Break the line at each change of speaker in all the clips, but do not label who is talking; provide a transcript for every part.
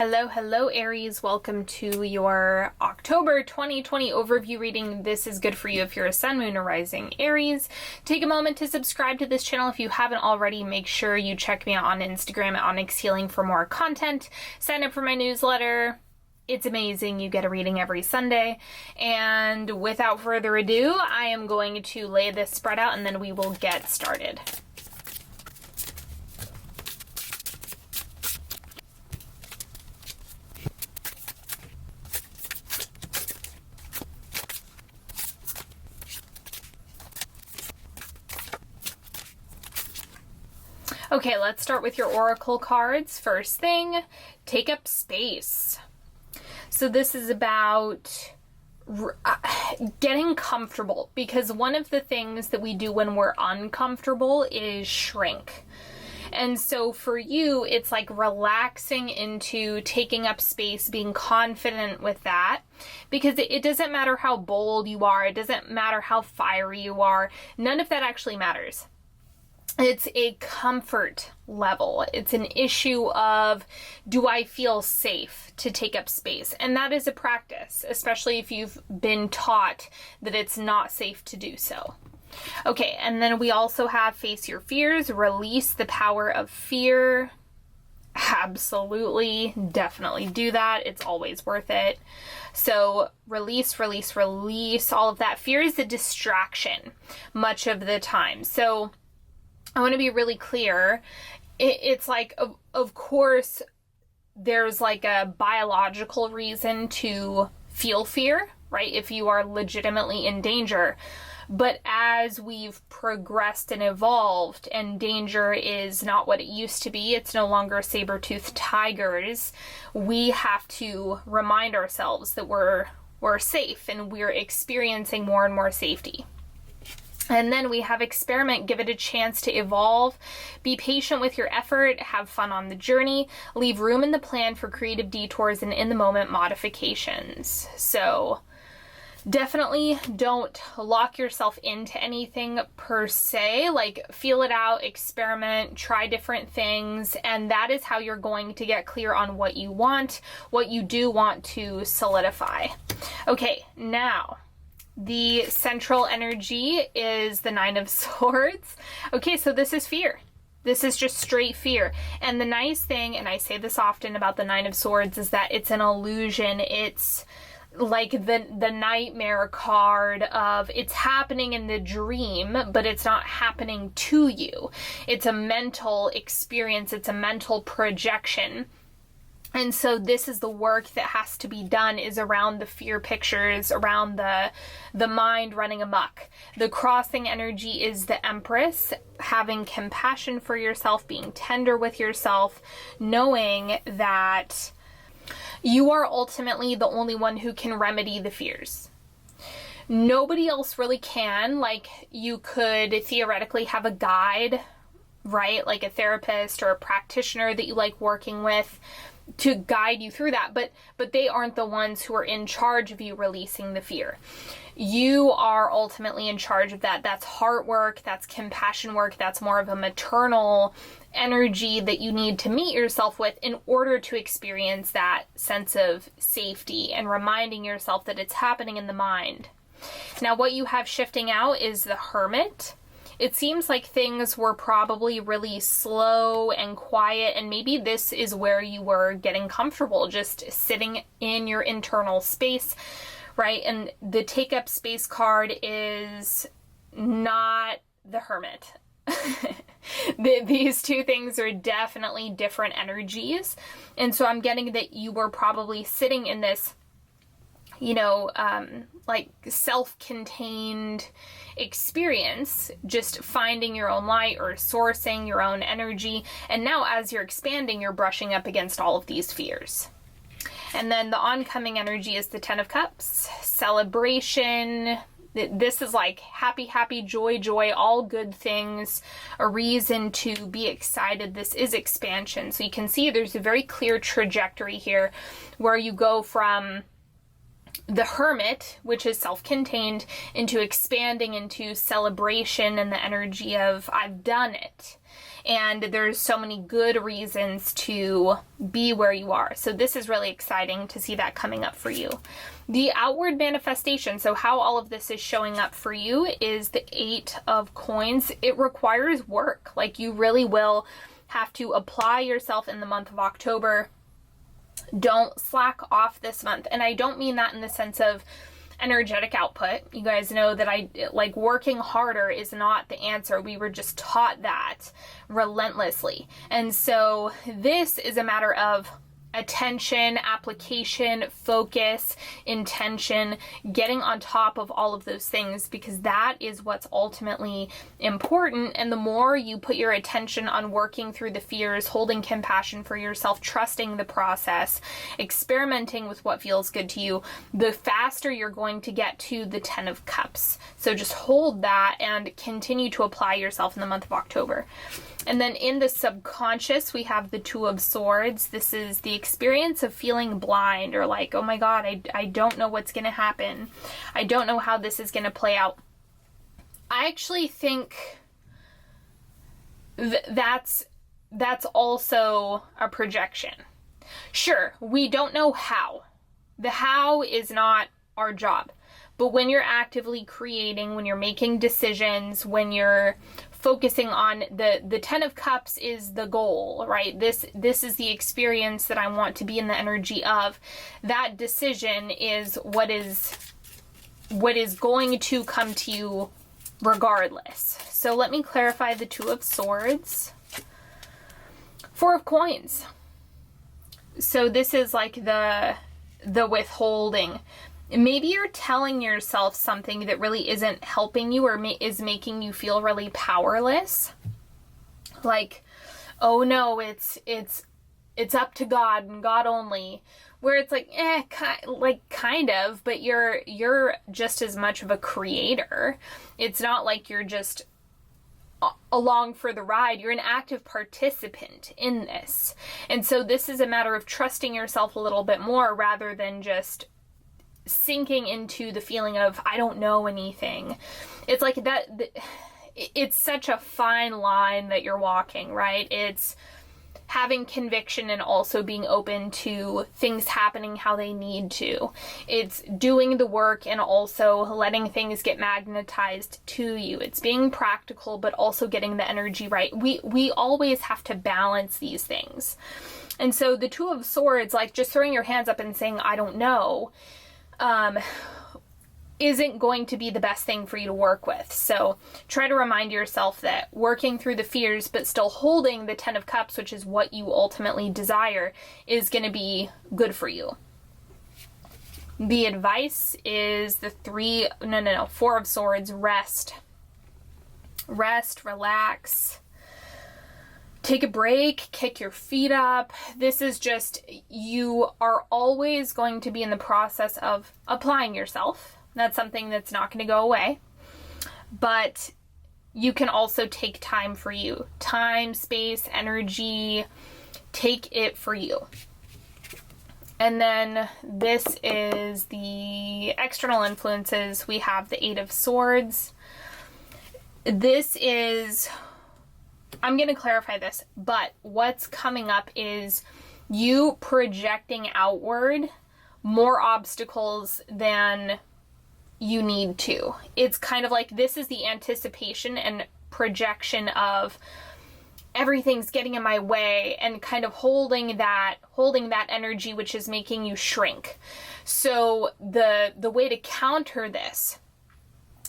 Hello Aries, welcome to your October 2020 overview reading. This is good for you if you're a sun, moon, or rising Aries. Take a moment to subscribe to this channel if you haven't already. Make sure you check me out on Instagram at Onyx Healing for more content. Sign up for my newsletter. It's amazing. You get a reading every Sunday. And without further ado, I am going to lay this spread out and then we will get started. Okay, let's start with your oracle cards. First thing, take up space. So this is about getting comfortable, because one of the things that we do when we're uncomfortable is shrink. And so for you, it's like relaxing into taking up space, being confident with that, because it doesn't matter how bold you are. It doesn't matter how fiery you are. None of that actually matters. It's a comfort level. It's an issue of, do I feel safe to take up space? And that is a practice, especially if you've been taught that it's not safe to do so. Okay, and then we also have face your fears, release the power of fear. Absolutely, definitely do that. It's always worth it. So release all of that. Fear is a distraction much of the time. So I want to be really clear. It's like, of course, there's like a biological reason to feel fear, right? If you are legitimately in danger. But as we've progressed and evolved, and danger is not what it used to be, it's no longer saber-toothed tigers, we have to remind ourselves that we're safe and we're experiencing more and more safety. And then we have experiment, give it a chance to evolve, be patient with your effort, have fun on the journey, leave room in the plan for creative detours and in the moment modifications. So definitely don't lock yourself into anything per se, like feel it out, experiment, try different things, and that is how you're going to get clear on what you want, what you do want to solidify. Okay, now the central energy is the Nine of Swords. Okay, so this is fear. This is just straight fear. And the nice thing, and I say this often about the Nine of Swords, is that it's an illusion. It's like the nightmare card of it's happening in the dream, but it's not happening to you. It's a mental experience. It's a mental projection. And so this is the work that has to be done, is around the fear pictures, around the mind running amok. The crossing energy is the Empress, having compassion for yourself, being tender with yourself, knowing that you are ultimately the only one who can remedy the fears. Nobody else really can. Like, you could theoretically have a guide, right? Like a therapist or a practitioner that you like working with, to guide you through that, but they aren't the ones who are in charge of you releasing the fear. You are ultimately in charge of that. That's heart work, that's compassion work, that's more of a maternal energy that you need to meet yourself with in order to experience that sense of safety and reminding yourself that it's happening in the mind. Now, what you have shifting out is the Hermit. It seems like things were probably really slow and quiet, and maybe this is where you were getting comfortable, just sitting in your internal space, right? And the take up space card is not the Hermit. These two things are definitely different energies. And so I'm getting that you were probably sitting in this, like self-contained experience, just finding your own light or sourcing your own energy. And now as you're expanding, you're brushing up against all of these fears. And then the oncoming energy is the Ten of Cups, celebration. This is like happy, joy, all good things, a reason to be excited. This is expansion. So you can see there's a very clear trajectory here where you go from the Hermit, which is self-contained, into expanding into celebration and the energy of I've done it. And there's so many good reasons to be where you are. So this is really exciting to see that coming up for you. The outward manifestation, so how all of this is showing up for you, is the 8 of Coins. It requires work. Like, you really will have to apply yourself in the month of October. Don't slack off this month. And I don't mean that in the sense of energetic output. You guys know that working harder is not the answer. We were just taught that relentlessly. And so this is a matter of attention, application, focus, intention, getting on top of all of those things, because that is what's ultimately important. And the more you put your attention on working through the fears, holding compassion for yourself, trusting the process, experimenting with what feels good to you, the faster you're going to get to the 10 of Cups. So just hold that and continue to apply yourself in the month of October. And then in the subconscious, we have the 2 of Swords. This is the experience of feeling blind, or like, oh my God, I don't know what's going to happen. I don't know how this is going to play out. I actually think that's also a projection. Sure, we don't know how. The how is not our job. But when you're actively creating, when you're making decisions, when you're focusing on the 10 of Cups is the goal, right? This is the experience that I want to be in the energy of. That decision is what is going to come to you regardless. So let me clarify the 2 of Swords. 4 of Coins. So this is like the withholding. Maybe you're telling yourself something that really isn't helping you, or is making you feel really powerless. Like, oh no, it's up to God and God only. Where it's like, kind of, but you're just as much of a creator. It's not like you're just along for the ride. You're an active participant in this. And so this is a matter of trusting yourself a little bit more, rather than just sinking into the feeling of I don't know anything. It's like that it's such a fine line that you're walking, right? It's having conviction and also being open to things happening how they need to. It's doing the work and also letting things get magnetized to you. It's being practical but also getting the energy right. We always have to balance these things. And so the 2 of Swords, like just throwing your hands up and saying I don't know, isn't going to be the best thing for you to work with. So try to remind yourself that working through the fears but still holding the 10 of Cups, which is what you ultimately desire, is going to be good for you. The advice is the 4 of Swords. Rest, relax, take a break, kick your feet up. This is just, you are always going to be in the process of applying yourself. That's something that's not going to go away. But you can also take time for you. Time, space, energy. Take it for you. And then this is the external influences. We have the 8 of Swords. This is, I'm going to clarify this, but what's coming up is you projecting outward more obstacles than you need to. It's kind of like this is the anticipation and projection of everything's getting in my way, and kind of holding that energy, which is making you shrink. So the way to counter this,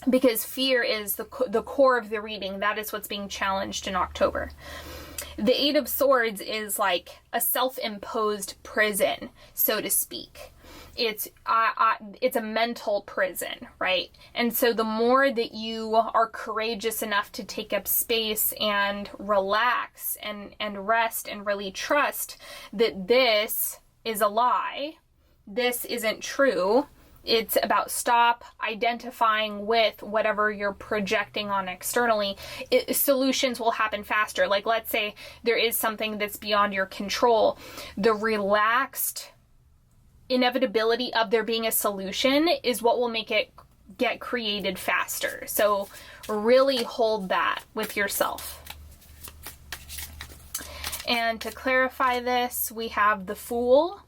because fear is the core of the reading, that is what's being challenged in October. The 8 of Swords is like a self-imposed prison, so to speak. It's a mental prison, right? And so the more that you are courageous enough to take up space and relax and rest and really trust that this is a lie, this isn't true. It's about stop identifying with whatever you're projecting on externally. Solutions will happen faster. Like, let's say there is something that's beyond your control. The relaxed inevitability of there being a solution is what will make it get created faster. So really hold that with yourself. And to clarify this, we have the Fool.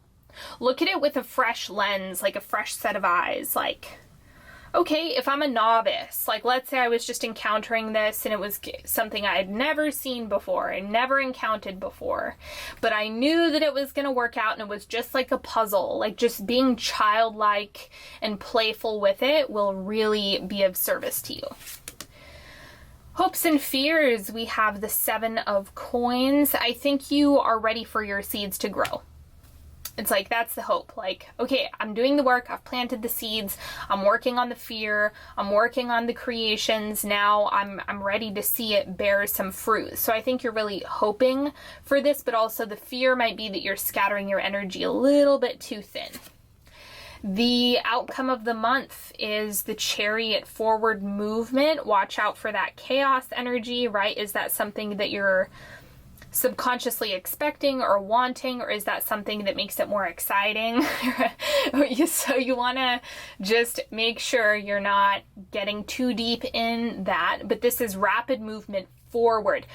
Look at it with a fresh lens, like a fresh set of eyes. Like, okay, if I'm a novice, like let's say I was just encountering this and it was something I had never seen before and never encountered before, but I knew that it was going to work out and it was just like a puzzle, like just being childlike and playful with it will really be of service to you. Hopes and fears, we have the 7 of Coins. I think you are ready for your seeds to grow. It's like, that's the hope. Like, okay, I'm doing the work. I've planted the seeds. I'm working on the fear. I'm working on the creations. Now I'm ready to see it bear some fruit. So I think you're really hoping for this, but also the fear might be that you're scattering your energy a little bit too thin. The outcome of the month is the Chariot, forward movement. Watch out for that chaos energy, right? Is that something that you're subconsciously expecting or wanting, or is that something that makes it more exciting? So you want to just make sure you're not getting too deep in that, but this is rapid movement forward.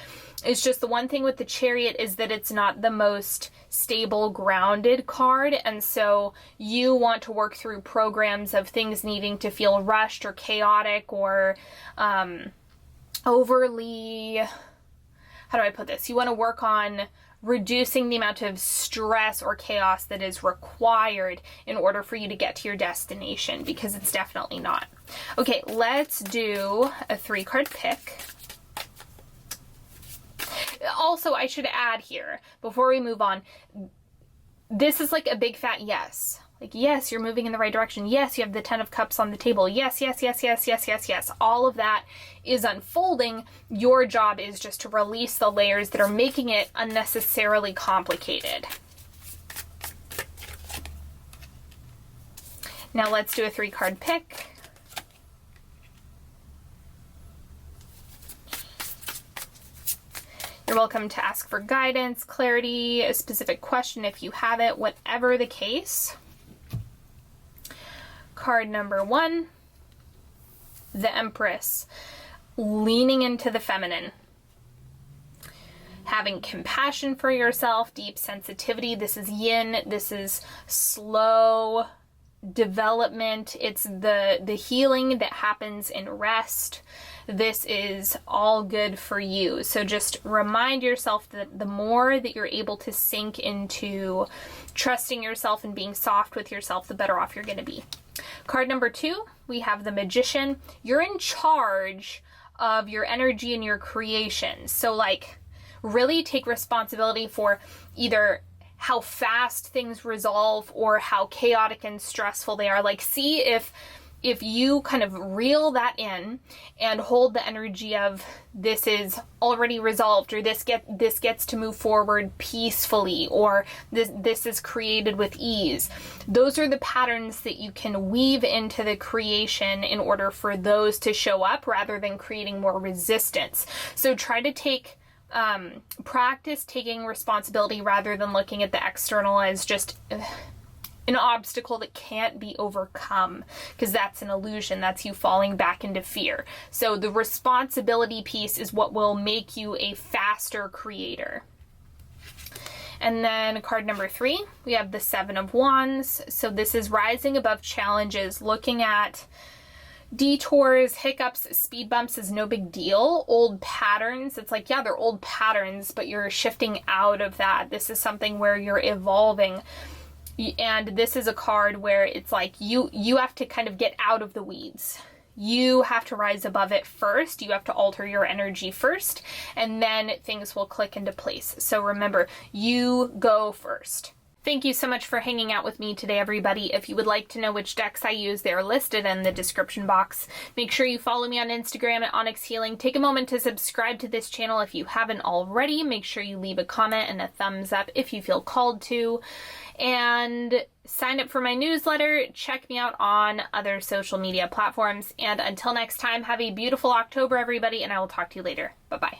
It's just the one thing with the Chariot is that it's not the most stable, grounded card, and so you want to work through programs of things needing to feel rushed or chaotic or overly, how do I put this? You want to work on reducing the amount of stress or chaos that is required in order for you to get to your destination, because it's definitely not. Okay, let's do a 3-card pick. Also, I should add here, before we move on, this is like a big fat yes. Like, yes, you're moving in the right direction. Yes, you have the 10 of Cups on the table. Yes, yes, yes, yes, yes, yes, yes. All of that is unfolding. Your job is just to release the layers that are making it unnecessarily complicated. Now let's do a 3-card pick. You're welcome to ask for guidance, clarity, a specific question if you have it, whatever the case. Card number 1, the Empress, leaning into the feminine, having compassion for yourself, deep sensitivity. This is yin. This is slow development. It's the healing that happens in rest. This is all good for you. So just remind yourself that the more that you're able to sink into trusting yourself and being soft with yourself, the better off you're going to be. Card number 2, we have the Magician. You're in charge of your energy and your creations. So like, really take responsibility for either how fast things resolve or how chaotic and stressful they are. Like, see if you kind of reel that in and hold the energy of this is already resolved, or this gets to move forward peacefully, or this is created with ease. Those are the patterns that you can weave into the creation in order for those to show up rather than creating more resistance. So try to practice taking responsibility rather than looking at the external as just an obstacle that can't be overcome, because that's an illusion. That's you falling back into fear. So the responsibility piece is what will make you a faster creator. And then card number 3, we have the 7 of Wands. So this is rising above challenges, looking at detours, hiccups, speed bumps is no big deal. Old patterns, it's like, yeah, they're old patterns, but you're shifting out of that. This is something where you're evolving. And this is a card where it's like you have to kind of get out of the weeds. You have to rise above it first. You have to alter your energy first, and then things will click into place. So remember, you go first. Thank you so much for hanging out with me today, everybody. If you would like to know which decks I use, they are listed in the description box. Make sure you follow me on Instagram at Onyx Healing. Take a moment to subscribe to this channel if you haven't already. Make sure you leave a comment and a thumbs up if you feel called to. And sign up for my newsletter. Check me out on other social media platforms. And until next time, have a beautiful October, everybody, and I will talk to you later. Bye-bye.